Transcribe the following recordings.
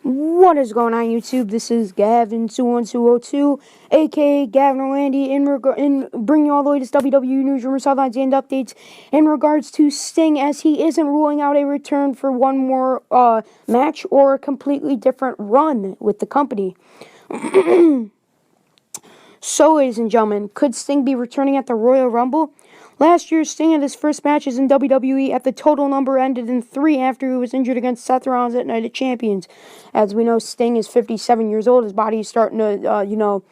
What is going on, YouTube? This is Gavin21202, aka Gavin Orlandi, in bringing you all the latest WWE news, rumors, headlines, and updates in regards to Sting, as he isn't ruling out a return for one more match or a completely different run with the company. So, ladies and gentlemen, could Sting be returning at the Royal Rumble? Last year, Sting had his first matches in WWE at the total number ended in 3 after he was injured against Seth Rollins at Night of Champions. As we know, Sting is 57 years old. His body is starting to,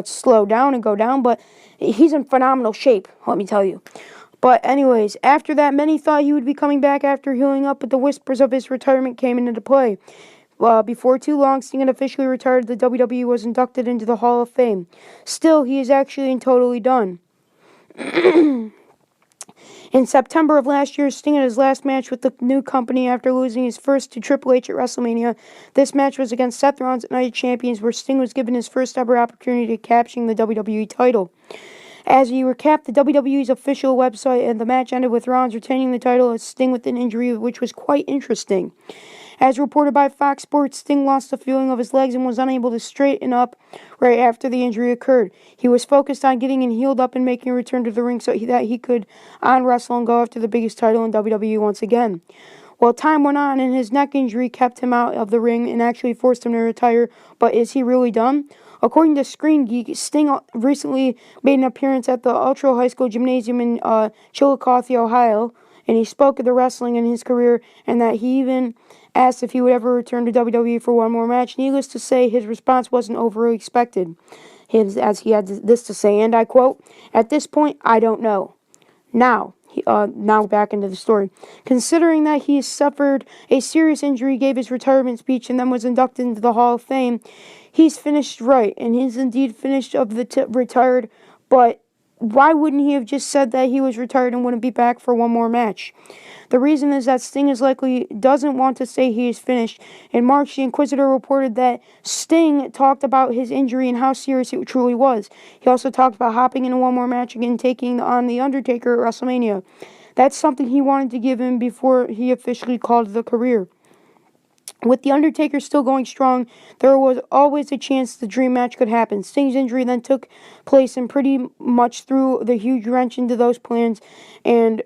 slow down and go down, but he's in phenomenal shape, let me tell you. But anyways, after that, many thought he would be coming back after healing up, but the whispers of his retirement came into play. Before too long, Sting had officially retired. The WWE was inducted into the Hall of Fame. Still, he is actually totally done. In September of last year, Sting had his last match with the new company after losing his first to Triple H at WrestleMania. This match was against Seth Rollins at Night of Champions, where Sting was given his first ever opportunity to capturing the WWE title. As we recap the WWE's official website, and the match ended with Rollins retaining the title as Sting with an injury, which was quite interesting. As reported by Fox Sports, Sting lost the feeling of his legs and was unable to straighten up right after the injury occurred. He was focused on getting healed up and making a return to the ring so that he could wrestle and go after the biggest title in WWE once again. Well, time went on, and his neck injury kept him out of the ring and actually forced him to retire. But is he really done? According to Screen Geek, Sting recently made an appearance at the Ultra High School Gymnasium in Chillicothe, Ohio, and he spoke of the wrestling in his career, and that he even asked if he would ever return to WWE for one more match. Needless to say, his response wasn't overly expected, as he had this to say, and I quote, "At this point, I don't know." Now back into the story. Considering that he suffered a serious injury, gave his retirement speech, and then was inducted into the Hall of Fame, he's finished right, and he's indeed finished of the retired, but why wouldn't he have just said that he was retired and wouldn't be back for one more match? The reason is that Sting likely doesn't want to say he is finished. In March, the Inquisitor reported that Sting talked about his injury and how serious it truly was. He also talked about hopping into one more match again, taking on The Undertaker at WrestleMania. That's something he wanted to give him before he officially called it a career. With The Undertaker still going strong, there was always a chance the dream match could happen. Sting's injury then took place and pretty much threw the huge wrench into those plans, and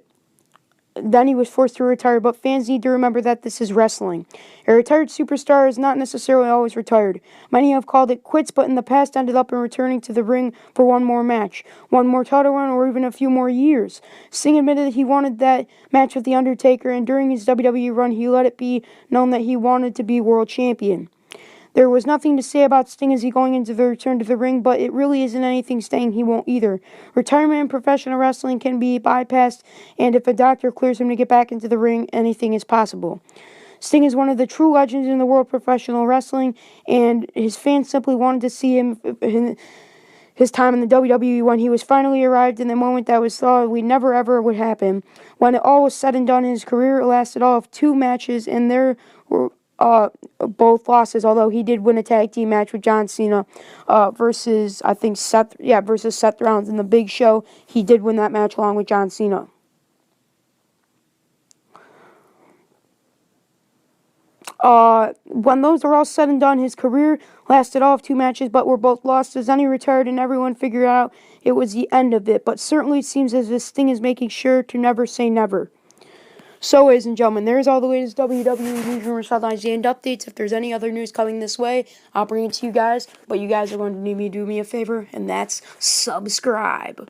then he was forced to retire, but fans need to remember that this is wrestling. A retired superstar is not necessarily always retired. Many have called it quits, but in the past ended up in returning to the ring for one more match, one more title run, or even a few more years. Sting admitted that he wanted that match with The Undertaker, and during his WWE run, he let it be known that he wanted to be world champion. There was nothing to say about Sting as he going into the return to the ring, but it really isn't anything saying he won't either. Retirement in professional wrestling can be bypassed, and if a doctor clears him to get back into the ring, anything is possible. Sting is one of the true legends in the world of professional wrestling, and his fans simply wanted to see him in his time in the WWE when he was finally arrived in the moment that was thought we never ever would happen. When it all was said and done, his career lasted all of 2 matches, and there were both losses, although he did win a tag team match with John Cena versus Seth Rollins in the Big Show. He did win that match along with John Cena. When those are all said and done, his career lasted all of 2 matches, but were both lost, as then he retired and everyone figured out it was the end of it. But certainly it seems as if Sting is making sure to never say never. So, ladies and gentlemen, there's all the latest WWE news, rumors, headlines, and updates. If there's any other news coming this way, I'll bring it to you guys. But you guys are going to need me to do me a favor, and that's subscribe.